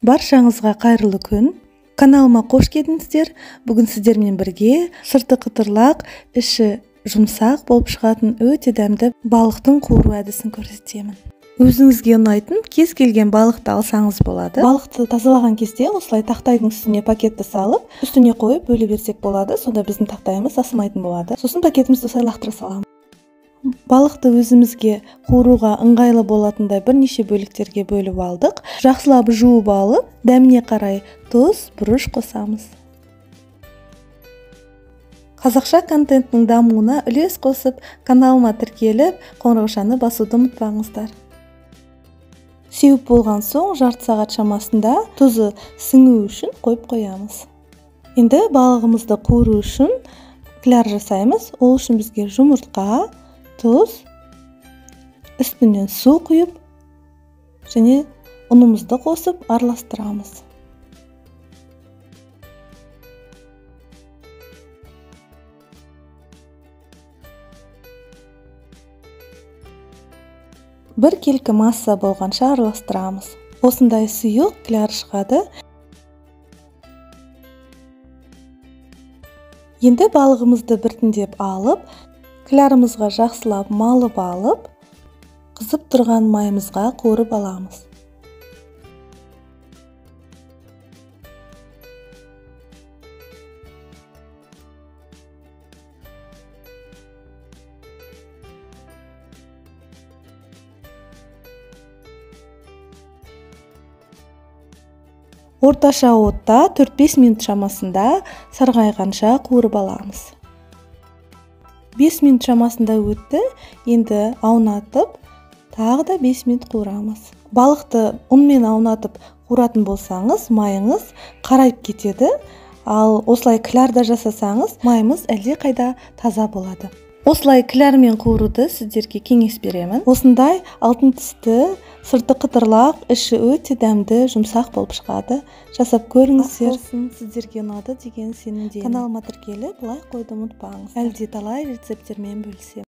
Баршаңызға қайырлы күн. Каналыма қош келдіңіздер. Бүгін сіздермен бірге сырты қытырлақ, іші жұмсақ болып шығатын өте дәмді балықтың қуыру әдісін көрсетемін. Өзіңізге ұнайтын кез келген балықты алсаңыз болады. Балықты тазалаған кезде осылай тақтайдың үстіне пакетті салып, үстіне қойып бөле берсек болады. Сонда біздің тақтайымыз асымайтын болады. Сосын пакетімізді осылай лақтыра саламыз. Балықты өзімізге қуыруға ыңғайлы болатындай бірнеше бөліктерге бөліп алдық. Жақсылап жуып алып, дәміне қарай тұз, бұрыш қосамыз. Қазақша контенттің дамуына үлес қосып, каналыма тіркеліп, қоңыраушаны басуды ұмытпаңыздар. Сеуіп болған соң жарты сағат шамасында тұзы сіңу үшін қойып қоямыз. Енді балығымызды қуыру үшін кляр жасаймыз. Ол үшін бізге жұмыртқа, тұз, үстінен су құйып және ұнымызды қосып араластырамыз. Бір келкі масса болғанша араластырамыз. Осындай сұйық кляр шығады. Енді балығымызды біртіндеп алып, клярымызға жақсылап малып алып, қызып тұрған майымызға қуырып аламыз. Орташа отта 4-5 минут шамасында сарғайғанша қуырып аламыз. 5 минут шамасында өтті, енді аунатып, тағы да 5 минут қуырамыз. Балықты ұнмен аунатып қуыратын болсаңыз, майыңыз қарайып кетеді, ал осылай клярда жасасаңыз, майымыз әлде қайда таза болады. Осылай клярмен қуыруды сіздерге кеңес беремін. Осындай алтын түсті, сырты қытырлақ, іші өте дәмді, жұмсақ болып шығады. Жасап көріңіздер. Сіздерге ұнады деген сенімдемін. Каналыма тіркеліп, лайк қойды ұмытпаңыз. Әлде талай рецептермен бөлісемін.